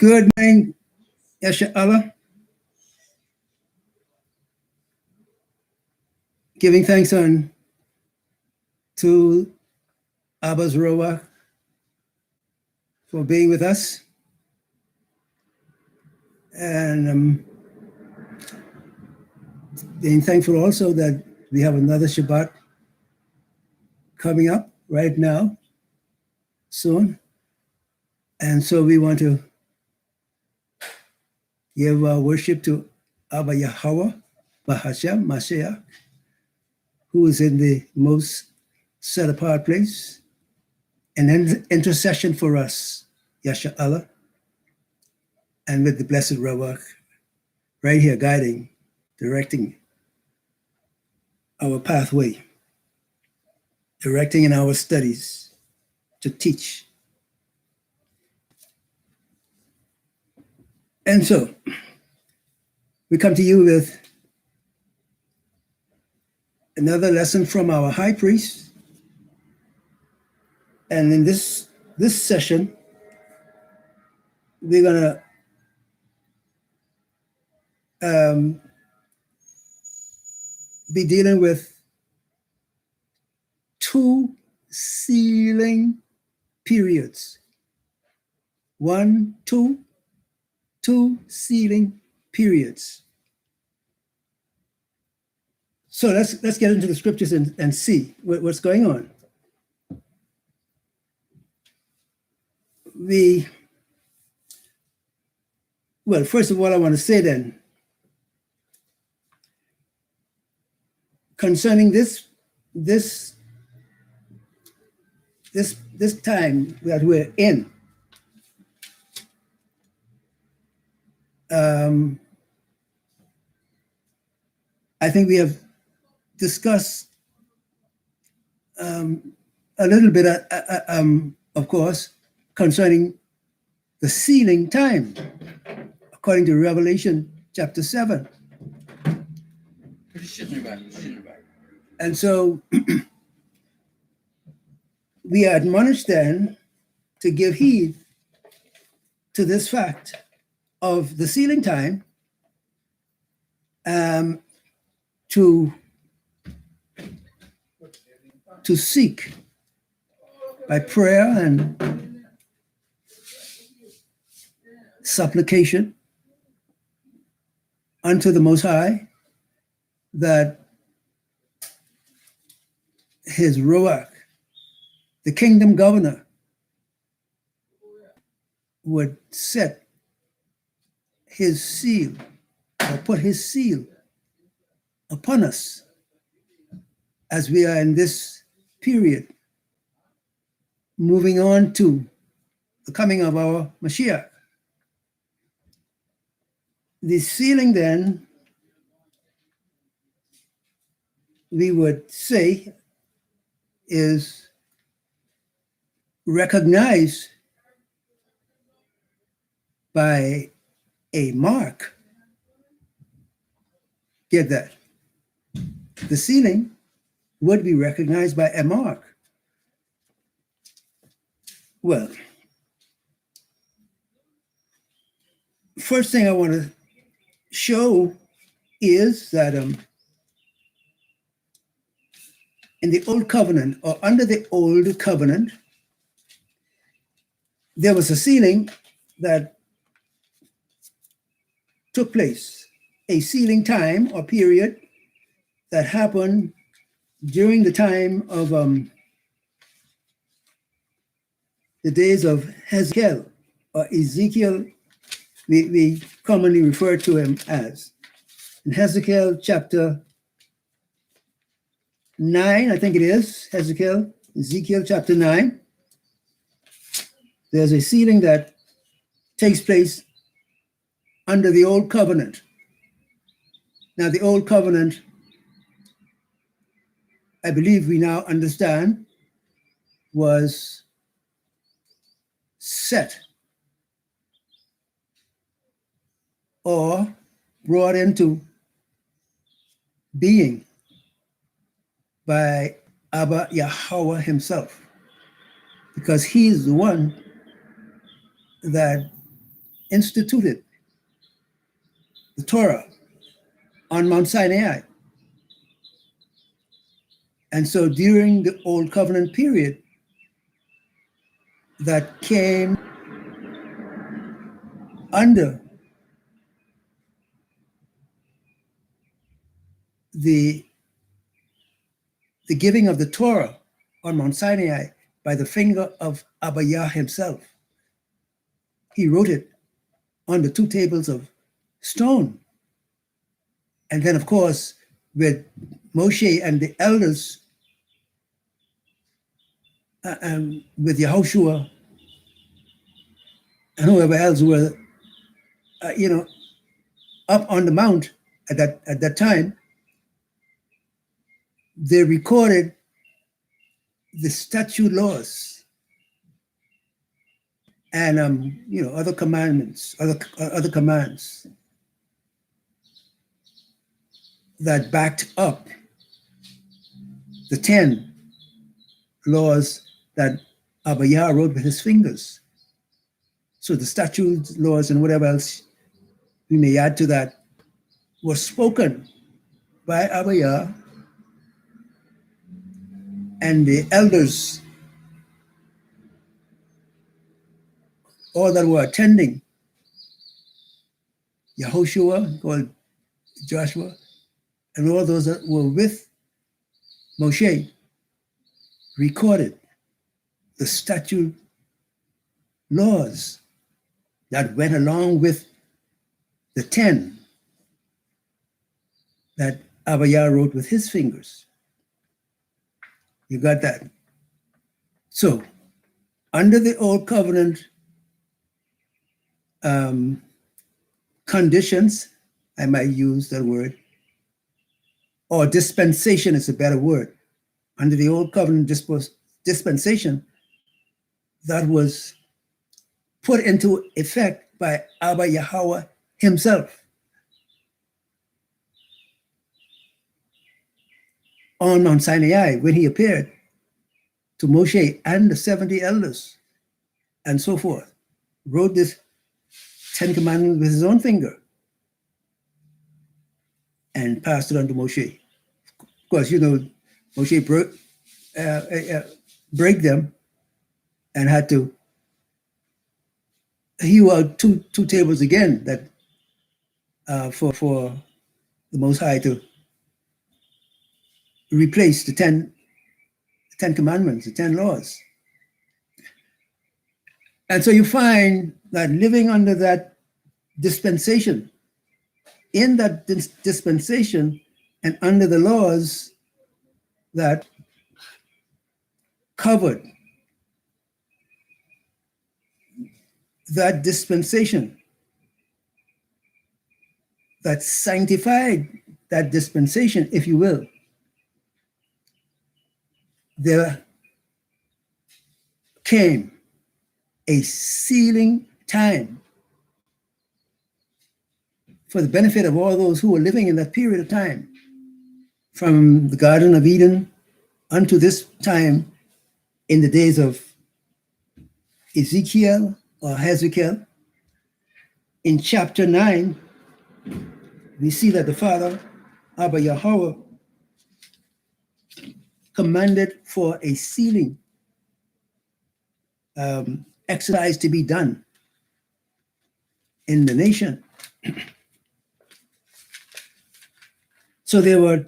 Good morning, Yasha Allah. Giving thanks to Abba's Roa for being with us. And being thankful also that we have another Shabbat coming up right now, soon. And so we want to give our worship to Abba Yahweh, Bahashem, Mashiach, who is in the most set apart place, and intercession for us, Yasha Allah, and with the blessed Rawak right here guiding, directing our pathway, directing in our studies to teach. And so we come to you with another lesson from our high priest. And in this session, we're going to be dealing with two sealing periods. Two sealing periods. So let's get into the scriptures and see what's going on. Well, first of all, I want to say then, concerning this time that we're in, I think we have discussed a little bit, of course, concerning the sealing time, according to Revelation chapter 7. And so we are admonished then to give heed to this fact of the sealing time, to seek by prayer and supplication unto the Most High that his Ruach, the kingdom governor, would set his seal or put his seal upon us as we are in this period, moving on to the coming of our Mashiach. The sealing then, we would say, is recognized by a mark. Get that? The sealing would be recognized by a mark. Well, first thing I want to show is that in the Old Covenant, or under the Old Covenant, there was a sealing that took place, a sealing time or period that happened during the time of the days of Hezek, or Ezekiel, we commonly refer to him as. In Hezek chapter 9, I think it is, Ezekiel chapter 9, there's a sealing that takes place under the Old Covenant. Now, the Old Covenant, I believe we now understand, was set or brought into being by Abba Yahweh himself, because he's the one that instituted the Torah on Mount Sinai. And so during the Old Covenant period that came under the giving of the Torah on Mount Sinai by the finger of Abba Yah himself. He wrote it on the 2 tables of stone. And then, of course, with Moshe and the elders, with Yehoshua and whoever else were, up on the mount at that time, they recorded the statute laws and other commandments, other commands that backed up the 10 laws that Abba Yah wrote with his fingers. So the statutes, laws, and whatever else we may add to that was spoken by Abba Yah and the elders, all that were attending, Yehoshua, called Joshua, and all those that were with Moshe, recorded the statute laws that went along with the 10 that Abba Yah wrote with his fingers. You got that? So, under the Old Covenant conditions, I might use that word, or dispensation is a better word. Under the Old Covenant dispensation, that was put into effect by Abba Yahweh himself on Mount Sinai when he appeared to Moshe and the 70 elders and so forth, wrote this 10 commandments with his own finger and passed it on to Moshe. Of course, Moshe break them and had to hew out two tables again that for the Most High to replace the 10 commandments, the 10 laws. And so you find that living under that dispensation, in that dispensation and under the laws that covered that dispensation, that sanctified that dispensation, if you will, there came a sealing time for the benefit of all those who were living in that period of time, from the Garden of Eden unto this time in the days of Ezekiel or Hezek. In chapter 9, we see that the Father, Abba Yahweh, commanded for a sealing exercise to be done in the nation. So there was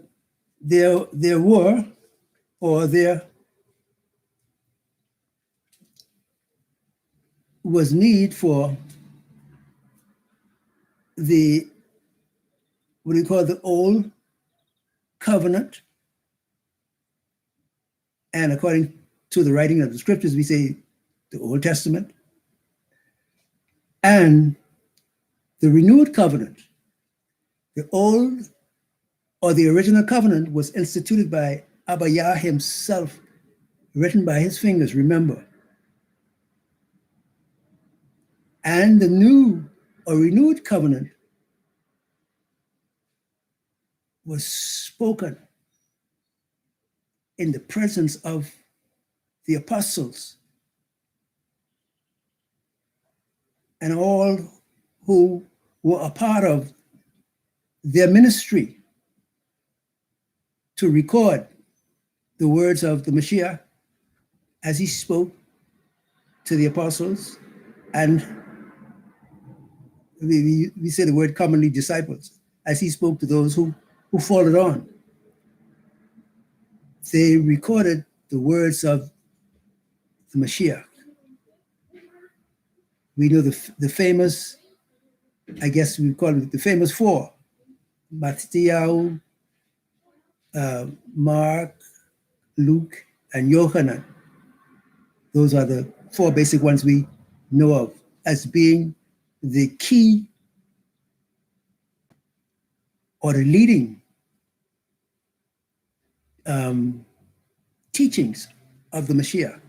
need for the, what do you call, the Old Covenant, and according to the writing of the scriptures, we say the Old Testament, and the renewed covenant. The old or the original covenant was instituted by Abba Yah himself, written by his fingers, remember. And the new or renewed covenant was spoken in the presence of the apostles and all who were a part of their ministry to record the words of the Mashiach as he spoke to the apostles, and we say the word commonly disciples, as he spoke to those who followed on. They recorded the words of the Mashiach. We know the famous, I guess we call it the famous four: Matthew, Mark, Luke, and Yohanan. Those are the four basic ones we know of as being the key or the leading teachings of the Mashiach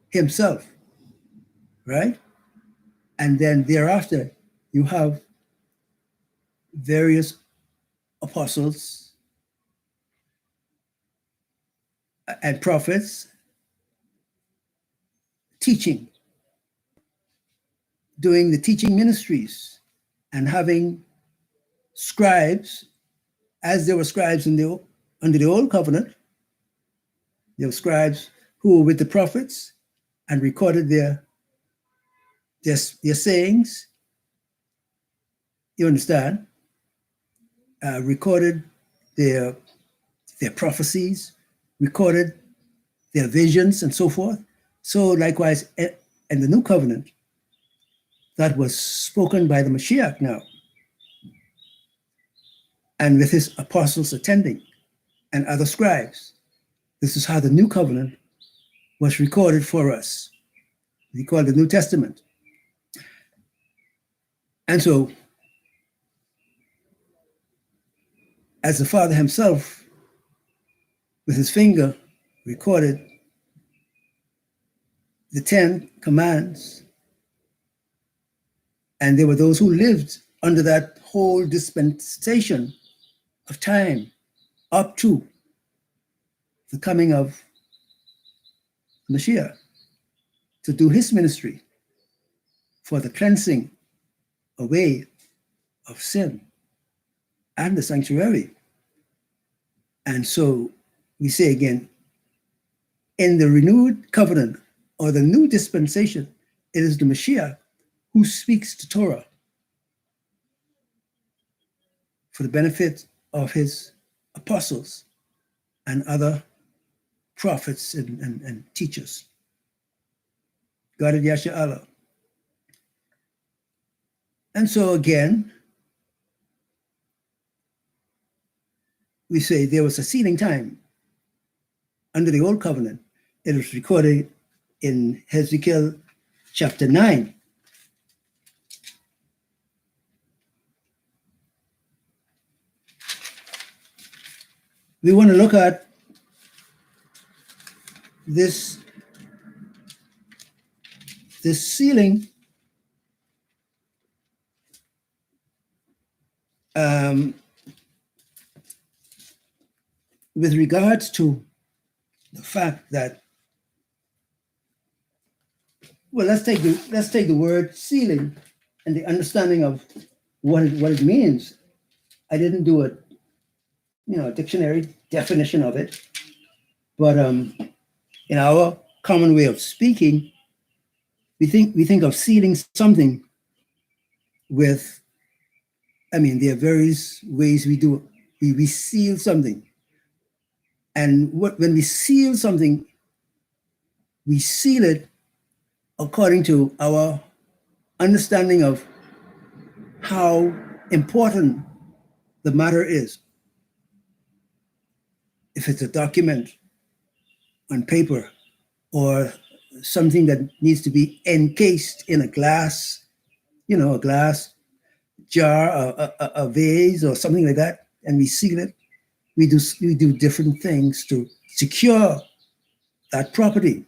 himself, right? And then thereafter, you have various apostles and prophets teaching, doing the teaching ministries, and having scribes, as there were scribes under the old covenant. There were scribes who were with the prophets and recorded their sayings. You understand? Recorded their prophecies, recorded their visions, and so forth. So likewise, in the new covenant, that was spoken by the Mashiach now, and with his apostles attending and other scribes. This is how the new covenant was recorded for us. We call it the New Testament. And so, as the Father himself, with his finger, recorded the 10 commands, and there were those who lived under that whole dispensation of time up to the coming of Mashiach to do his ministry for the cleansing away of sin and the sanctuary. And so we say again, in the renewed covenant or the new dispensation, it is the Mashiach who speaks the Torah for the benefit of his apostles and other prophets and teachers. God of Yasha Allah. And so again, we say there was a sealing time under the old covenant. It was recorded in Hezek chapter 9. We want to look at this sealing with regards to the fact that, well, let's take the word sealing and the understanding of what it means. I didn't do a dictionary definition of it, but in our common way of speaking, we think of sealing something with, there are various ways we do it. We seal something. And when we seal something, we seal it according to our understanding of how important the matter is. If it's a document on paper or something that needs to be encased in a glass, a glass jar, a vase or something like that, and we seal it, we do different things to secure that property,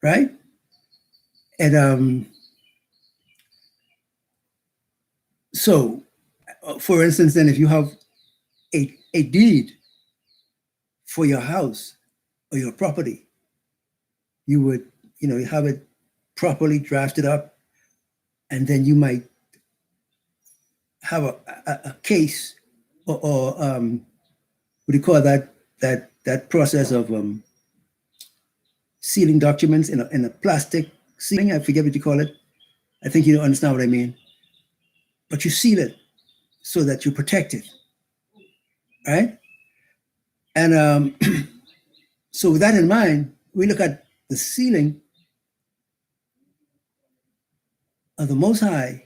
right? And so, for instance, then if you have a deed for your house or your property, you would, you have it properly drafted up, and then you might have a case or what do you call that process of sealing documents in a plastic sealing? I forget what you call it. I think you don't understand what I mean. But you seal it so that you protect it, right? And so with that in mind, we look at the sealing of the Most High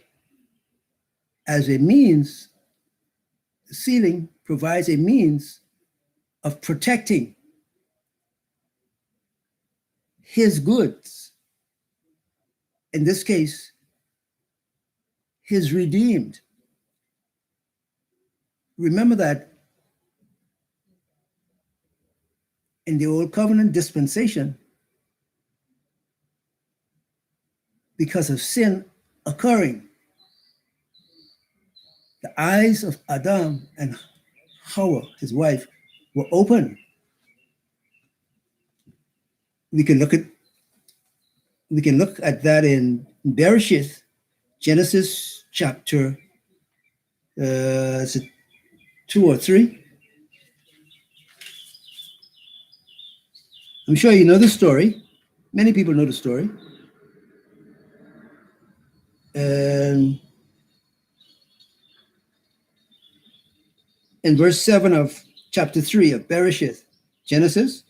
as a means. The sealing provides a means of protecting his goods. In this case, his redeemed. Remember that in the Old Covenant dispensation, because of sin occurring, the eyes of Adam and Hawa, his wife, were open. We can look at that in Bereshith, Genesis chapter 2 or 3. I'm sure you know the story. Many people know the story. And in verse 7 of chapter 3 of Bereshith, Genesis,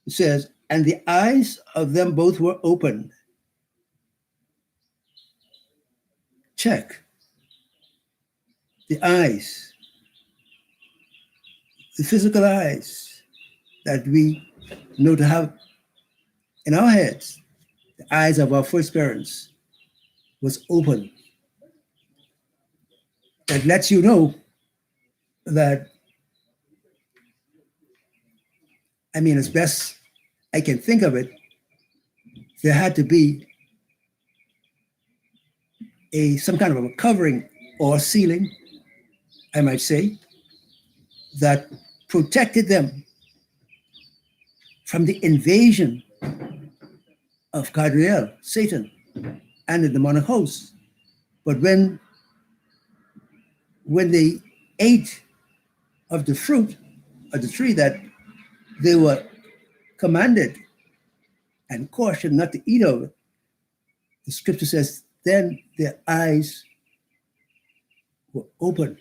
it says, and the eyes of them both were opened. Check. The eyes, the physical eyes that we know to have in our heads, the eyes of our first parents was open. That lets you know that, I mean, as best I can think of it, there had to be some kind of a covering or sealing, I might say, that protected them from the invasion of Gadriel, Satan, and the demonic hosts. But when they ate of the fruit of the tree that they were commanded and cautioned not to eat of it, the scripture says, then their eyes were open.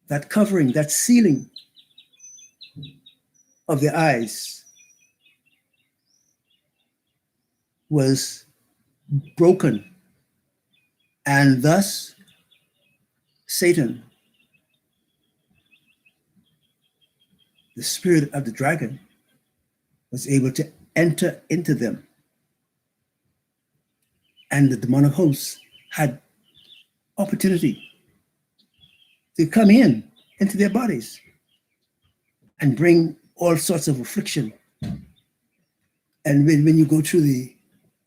That covering, that sealing of their eyes was broken. And thus, Satan, the spirit of the dragon, was able to enter into them. And the demonic hosts had opportunity to come into their bodies and bring all sorts of affliction. And when you go through the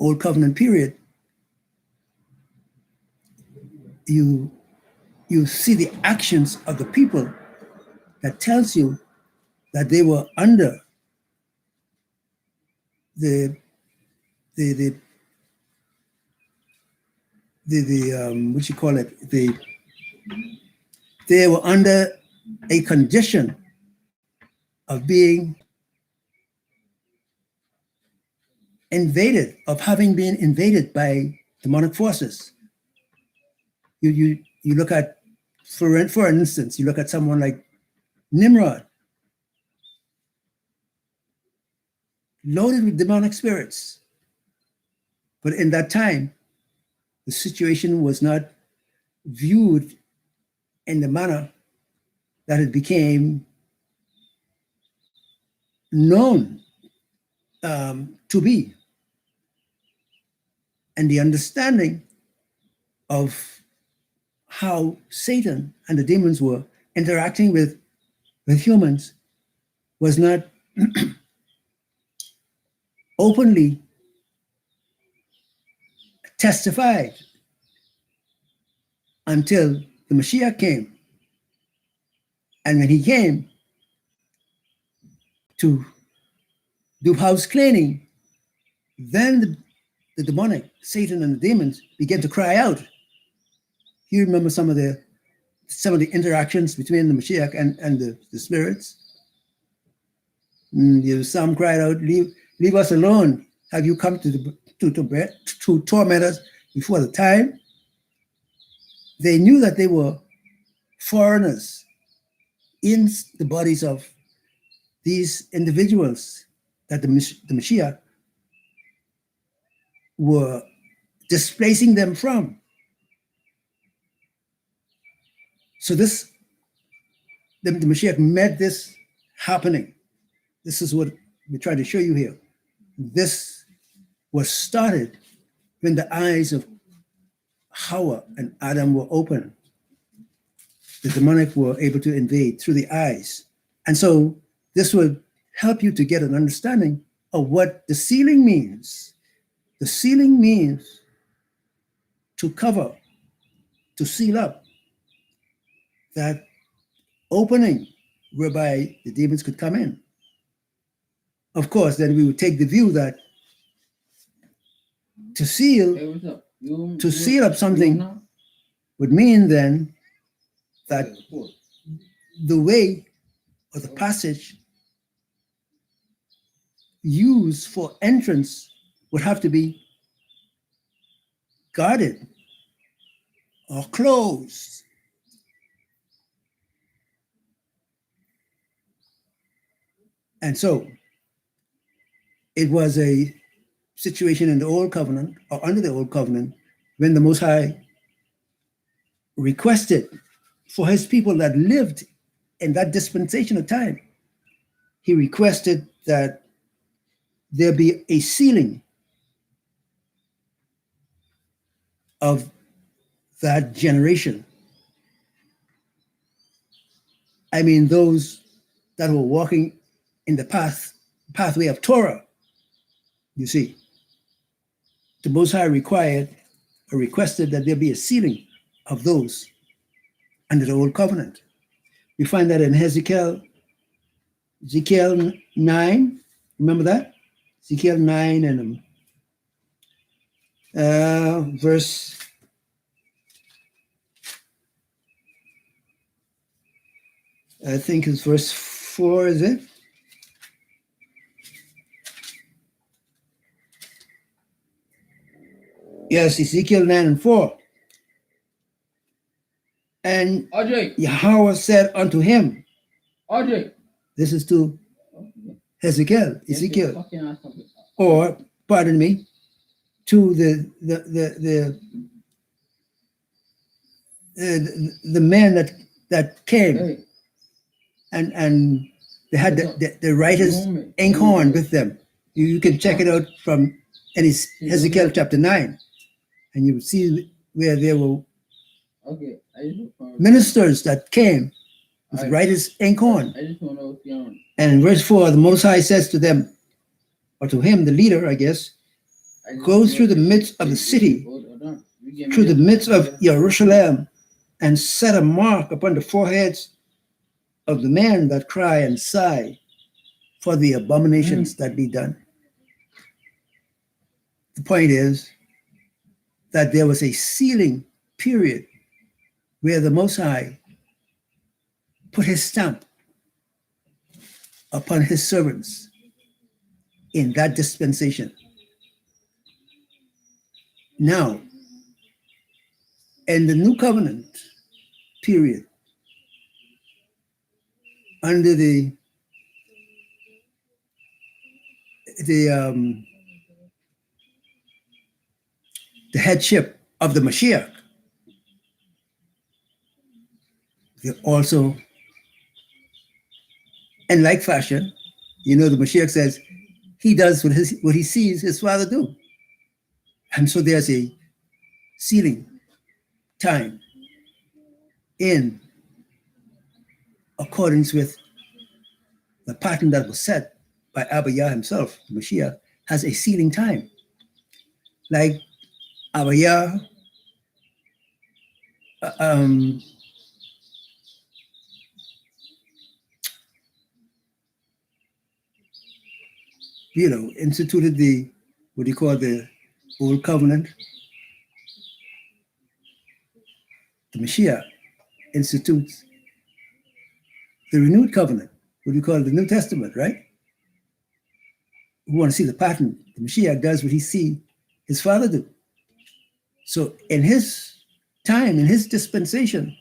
Old Covenant period, you see the actions of the people that tells you that they were under the what you call it, they were under a condition of being invaded, of having been invaded by demonic forces. You look at, for instance, you look at someone like Nimrod, loaded with demonic spirits. But in that time, the situation was not viewed in the manner that it became known to be. And the understanding of how Satan and the demons were interacting with humans was not openly testified until the Mashiach came. And when he came to do house cleaning, then the demonic, Satan and the demons began to cry out. You remember some of the some of the interactions between the Mashiach and the spirits. Some cried out, leave us alone. Have you come to torment us before the time? They knew that they were foreigners in the bodies of these individuals that the Mashiach were displacing them from. So the Mashiach met this happening. This is what we're trying to show you here. This was started when the eyes of Hawa and Adam were open. The demonic were able to invade through the eyes. And so this would help you to get an understanding of what the sealing means. The sealing means to cover, to seal up, that opening whereby the demons could come in. Of course, then we would take the view that to seal up something would mean then that the way or the passage used for entrance would have to be guarded or closed. And so it was a situation in the Old Covenant or under the Old Covenant when the Most High requested for his people that lived in that dispensation of time. He requested that there be a sealing of that generation. I mean, those that were walking in the pathway of Torah, you see. The Most High required or requested that there be a sealing of those under the Old Covenant. We find that in Ezekiel 9, remember that? Ezekiel 9 and verse, I think it's verse 4, is it? Yes, Ezekiel 9 and 4. And Yahweh said unto him, this is to Ezekiel, or pardon me, to the men that came, and they had the writer's inkhorn with them. You can check it out from Ezekiel chapter 9, and you will see where there were ministers that came with writer's inkhorn. And in verse 4, the Most High says to them, or to him, the leader, I guess, go through the midst of the city, through the midst of Jerusalem, and set a mark upon the foreheads of the men that cry and sigh for the abominations that be done. The point is that there was a sealing period where the Most High put his stamp upon his servants in that dispensation. Now, in the New Covenant period, under the headship of the Mashiach, they also, in like fashion, the Mashiach says he does what he sees his Father do. And so there's a sealing time in accordance with the pattern that was set by Abba Yah himself. The Mashiach has a sealing time. Like Abba Yah instituted what you call the Old Covenant. The Mashiach institutes the renewed covenant, what we call the New Testament, right? We want to see the pattern. The Mashiach does what he see his father do. So in his time, in his dispensation,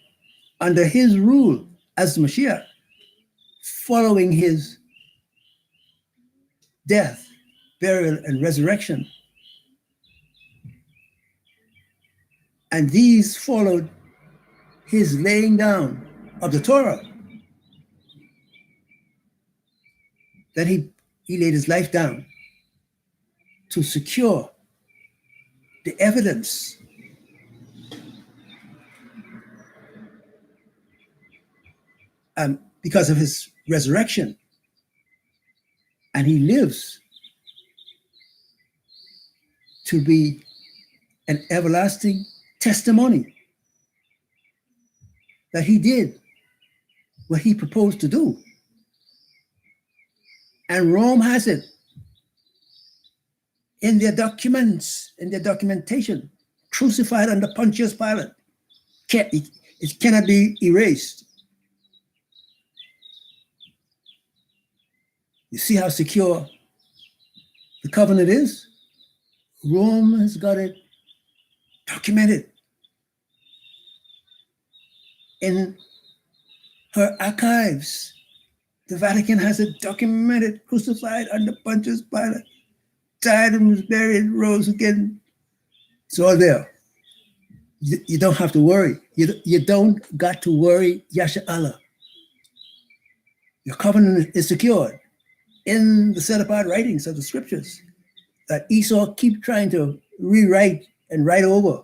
under his rule as the Mashiach, following his death, burial, and resurrection, and these followed his laying down of the Torah. Then he laid his life down to secure the evidence because of his resurrection. And he lives to be an everlasting testimony that he did what he proposed to do. And Rome has it in their documents, in their documentation, crucified under Pontius Pilate. It cannot be erased. You see how secure the covenant is? Rome has got it documented in her archives. The Vatican has it documented, crucified under Pontius Pilate, died and was buried, rose again. It's all there. You don't have to worry. You don't got to worry, Yasha Allah. Your covenant is secured in the set-apart writings of the scriptures that Esau keep trying to rewrite and write over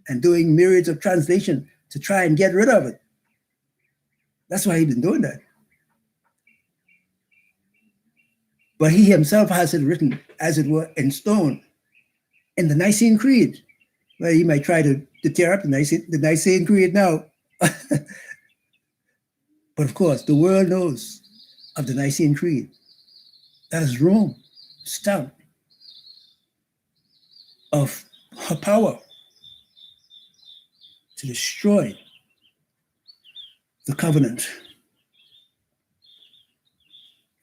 and doing myriads of translation to try and get rid of it. That's why he's been doing that. But he himself has it written, as it were, in stone in the Nicene Creed. Well, he might try to tear up the Nicene Creed now. But of course, the world knows of the Nicene Creed. That is Rome, stamp of her power to destroy the covenant.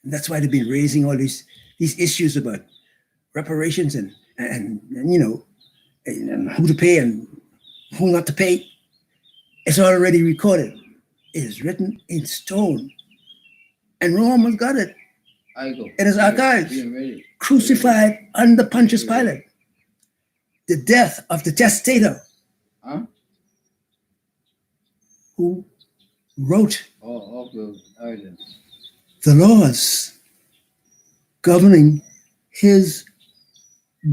And that's why they've been raising all these issues about reparations and you know, and who to pay and who not to pay. It's already recorded. It is written in stone. And Rome has got it. In his archives. Crucified under Pontius Pilate. The death of the testator. Who wrote the laws governing his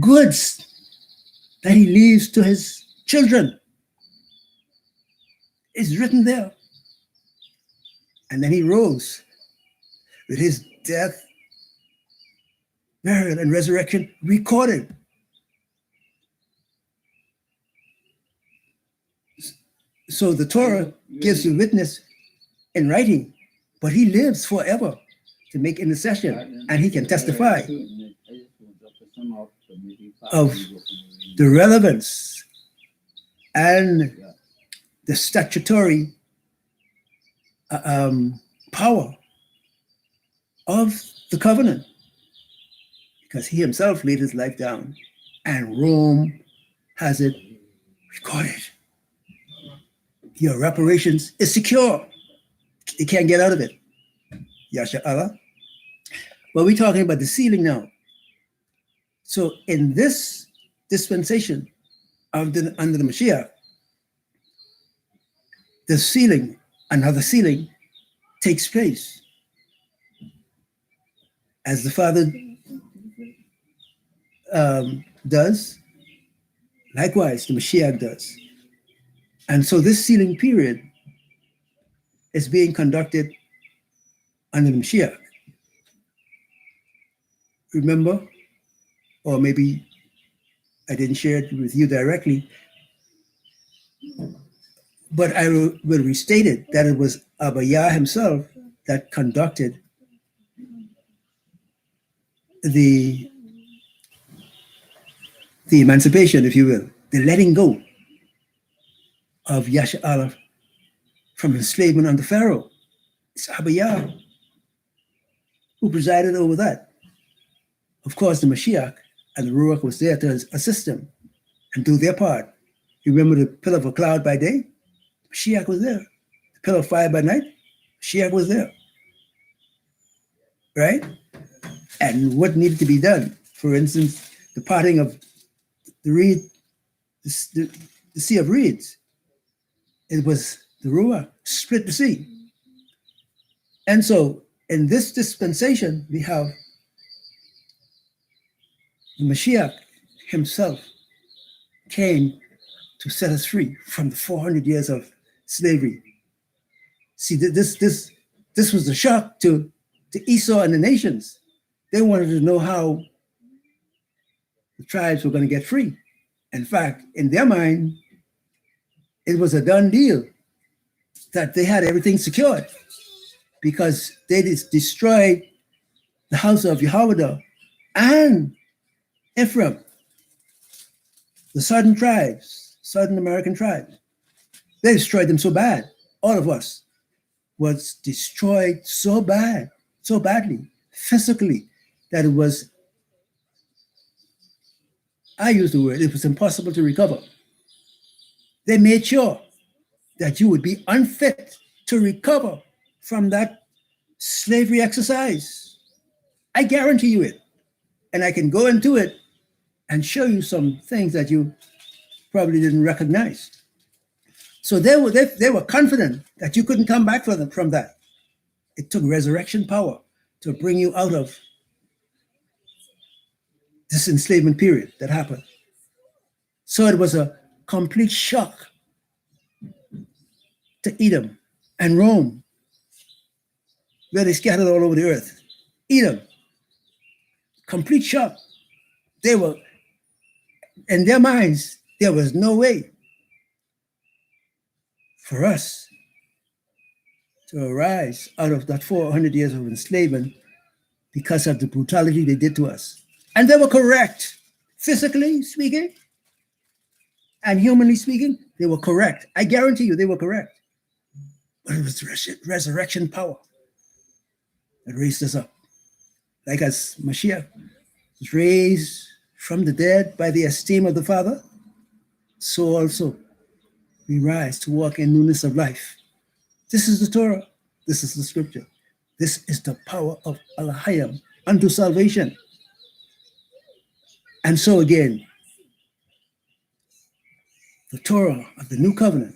goods that he leaves to his children. It's written there. And then he rose with his death, burial, and resurrection recorded. So the Torah gives you witness in writing, but he lives forever to make intercession, and he can testify of the relevance and the statutory power of the covenant, because he himself laid his life down, and Rome has it recorded. Your reparations is secure. You can't get out of it. Yasha Allah. But we're talking about the sealing now. So in this dispensation under the Mashiach, the sealing, another sealing, takes place. As the Father does, likewise the Mashiach does. And so this sealing period is being conducted under the Mashiach. Remember, or maybe I didn't share it with you directly, but I will restate it, that it was Abba Yah himself that conducted the emancipation, if you will, the letting go of Yasha Allah from enslavement under Pharaoh. It's Abba Yah who presided over that. Of course, the Mashiach and the Ruach was there to assist them and do their part. You remember the pillar of a cloud by day? Mashiach was there. The pillar of fire by night? Mashiach was there. Right? And what needed to be done? For instance, the parting of the reed, the sea of reeds. It was the Ruach split the sea. And so in this dispensation, we have the Mashiach himself came to set us free from the 400 years of slavery. See, this was the shock to Esau and the nations. They wanted to know how the tribes were going to get free. In fact, in their mind, it was a done deal that they had everything secured because they destroyed the house of Yahweh and Ephraim, the southern tribes, Southern American tribes. They destroyed them so bad. All of us was destroyed so badly, physically, that it was, I use the word, it was impossible to recover. They made sure that you would be unfit to recover from that slavery exercise. I guarantee you it. And I can go into it and show you some things that you probably didn't recognize. So they were confident that you couldn't come back from that. It took resurrection power to bring you out of this enslavement period that happened. So it was a complete shock to Edom and Rome, where they scattered all over the earth. Edom, complete shock. They were, in their minds, there was no way for us to arise out of that 400 years of enslavement because of the brutality they did to us. And they were correct, physically speaking and humanly speaking, they were correct. I guarantee you they were correct. But it was resurrection power that raised us up. Like as Mashiach was raised from the dead by the esteem of the Father, so also we rise to walk in newness of life. This is the Torah. This is the scripture. This is the power of Al-Hayam unto salvation. And so again, the Torah of the new covenant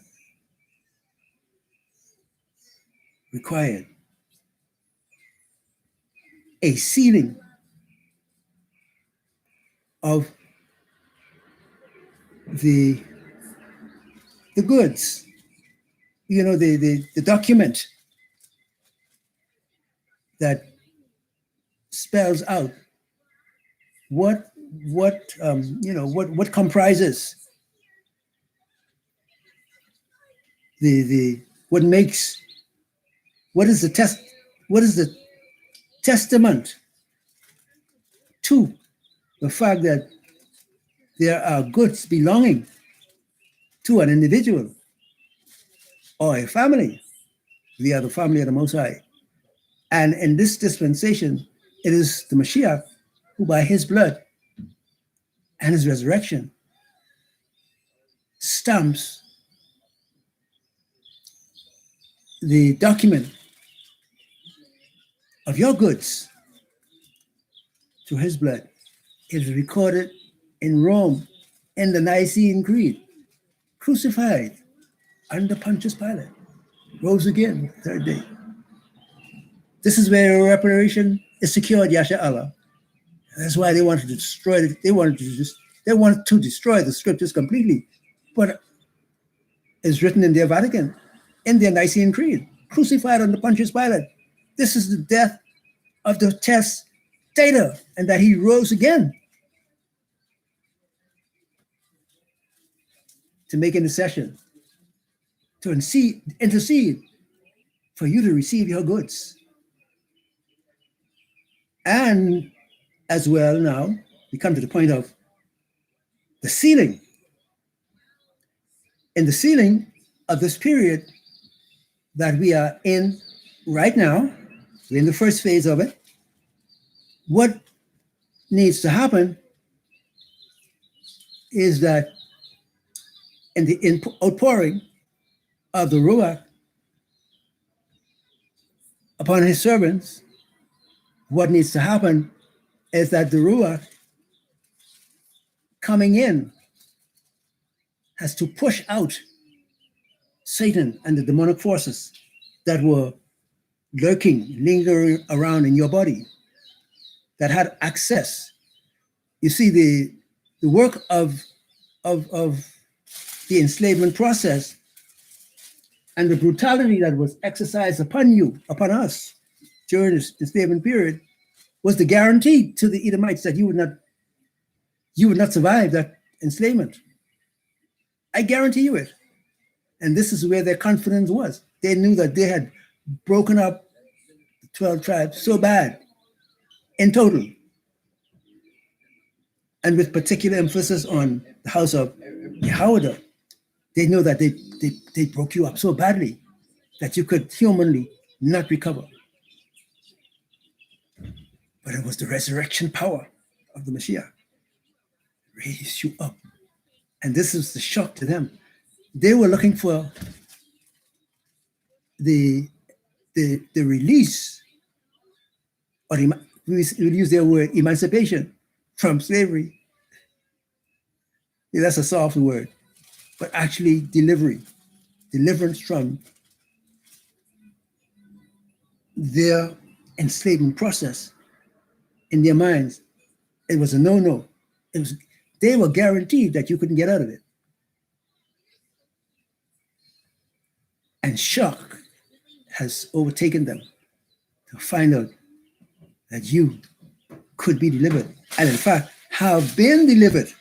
required a sealing of the goods, the document that spells out what comprises what is the testament to the fact that there are goods belonging to an individual or a family. We are the family of the Most High. And in this dispensation, it is the Mashiach who by his blood and his resurrection stamps the document of your goods through his blood. It is recorded in Rome in the Nicene Creed, crucified under Pontius Pilate, rose again the third day. This is where reparation is secured, Yasha Allah. That's why they wanted to destroy it. They wanted to destroy the scriptures completely. But it's written in their Vatican, in their Nicene Creed, crucified under Pontius Pilate. This is the death of the testator, and that he rose again to make intercession, to intercede for you to receive your goods. And as well, now we come to the point of the sealing. In the sealing of this period, that we are in right now. We're in the first phase of it. What needs to happen is that in the outpouring of the Ruach upon his servants, what needs to happen is that the Ruach coming in has to push out Satan and the demonic forces that were lurking, lingering around in your body, that had access. You see, the work of the enslavement process and the brutality that was exercised upon you, upon us during this enslavement period, was the guarantee to the Edomites that you would not survive that enslavement. I guarantee you it. And this is where their confidence was. They knew that they had broken up the 12 tribes so bad in total, and with particular emphasis on the house of Yehoiada. They know that they broke you up so badly that you could humanly not recover. But it was the resurrection power of the Mashiach raised you up. And this is the shock to them. They were looking for the release, or we use their word, emancipation from slavery. Yeah, that's a soft word, but actually deliverance from their enslavement process in their minds. It was a no-no. They were guaranteed that you couldn't get out of it. And shock has overtaken them to find out that you could be delivered, and in fact have been delivered,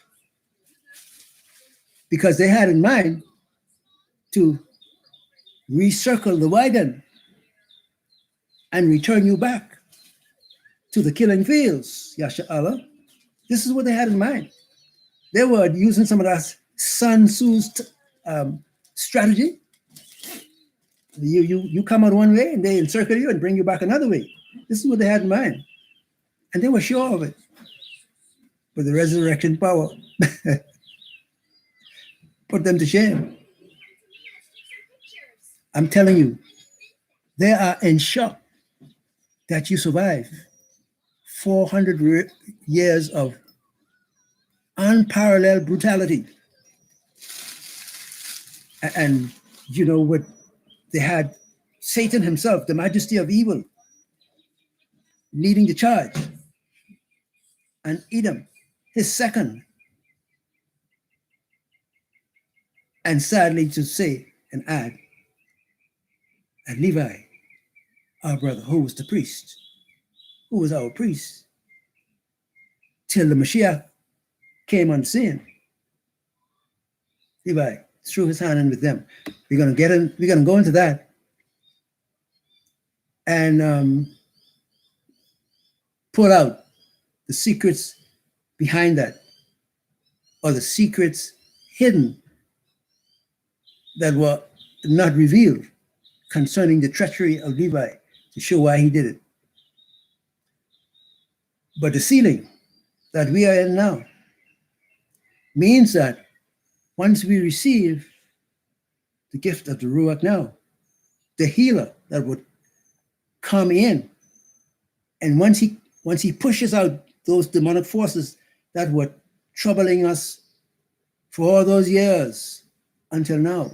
because they had in mind to recircle the wagon and return you back to the killing fields, Yasha Allah. This is what they had in mind. They were using some of that Sun Tzu's strategy. You come out one way and they encircle you and bring you back another way. This is what they had in mind. And they were sure of it. But the resurrection power put them to shame. I'm telling you, they are in shock that you survive 400 years of unparalleled brutality. And you know what? They had Satan himself, the majesty of evil, leading the charge. And Edom, his second. And sadly to say and add, and Levi, our brother, who was the priest, who was our priest, till the Mashiach came on scene. Levi threw his hand in with them. We're going to go into that. And pull out the secrets behind that, or the secrets hidden that were not revealed concerning the treachery of Levi, to show why he did it. But the sealing that we are in now means that once we receive the gift of the Ruach now, the healer that would come in, and once he pushes out those demonic forces that were troubling us for all those years until now,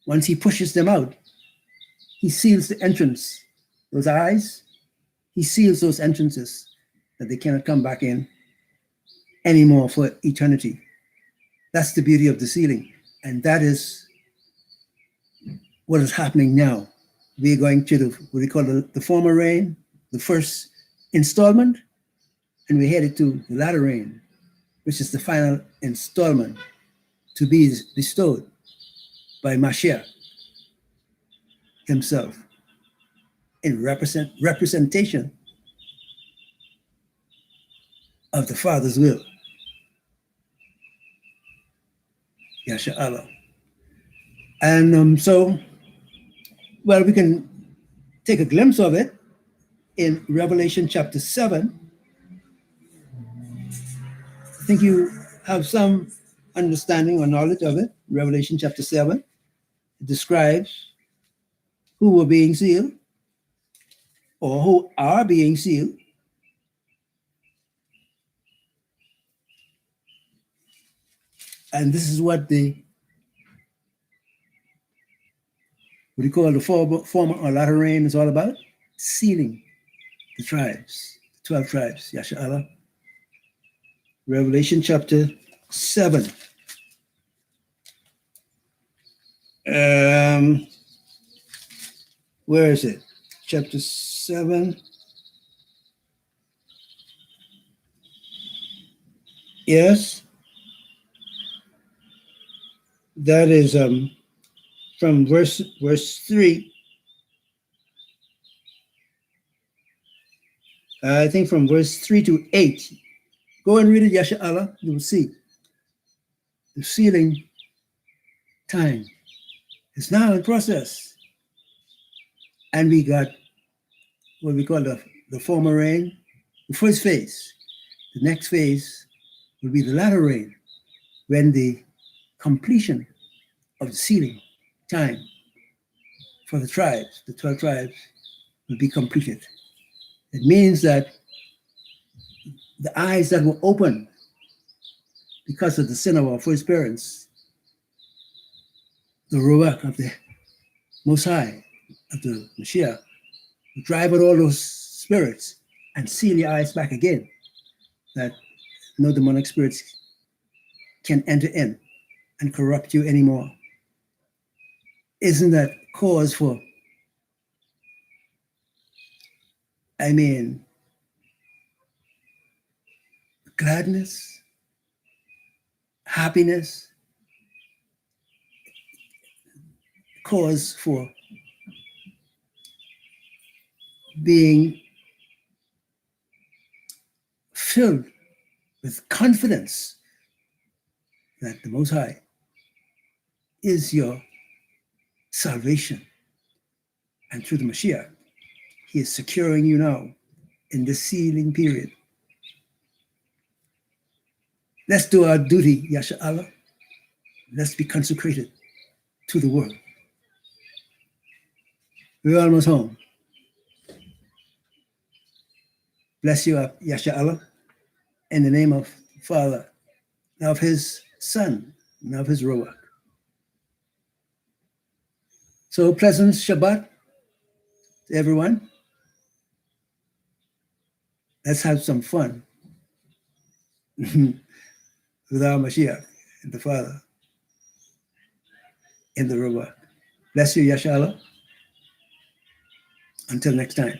once he pushes them out, he seals the entrance, those eyes, he seals those entrances that they cannot come back in anymore for eternity. That's the beauty of the sealing. And that is what is happening now. We're going to what we call the former rain, the first installment, and we're headed to the latter rain, which is the final installment to be bestowed by Mashiach himself in representation of the Father's will. Yasha Allah. And so, well, we can take a glimpse of it in Revelation chapter 7. I think you have some understanding or knowledge of it. Revelation chapter 7, it describes who were being sealed or who are being sealed. And this is what the what do you call the former or latter rain is all about? Sealing the tribes, the 12 tribes, Yasha Allah. Revelation chapter 7. Where is it? Chapter 7. Yes. That is from verse 3. I think from verse 3 to 8. Go and read it, Yasha Allah. You will see the sealing time is now in process. And we got what we call the former rain, the first phase. The next phase will be the latter rain, when the completion of the sealing time for the tribes, the 12 tribes, will be completed. It means that the eyes that were opened because of the sin of our first parents, the Ruach of the Most High, of the Mashiach, will drive out all those spirits and seal your eyes back again, that no demonic spirits can enter in and corrupt you anymore. Isn't that cause for, gladness, happiness, cause for being filled with confidence that the Most High is your salvation. And through the Mashiach, He is securing you now in this sealing period. Let's do our duty, Yasha Allah. Let's be consecrated to the world. We're almost home. Bless you, Yasha Allah, in the name of Father, of His Son, and of His Ruach. So pleasant Shabbat to everyone. Let's have some fun with our Mashiach and the Father in the Ruach. Bless you, Yasha Allah. Until next time.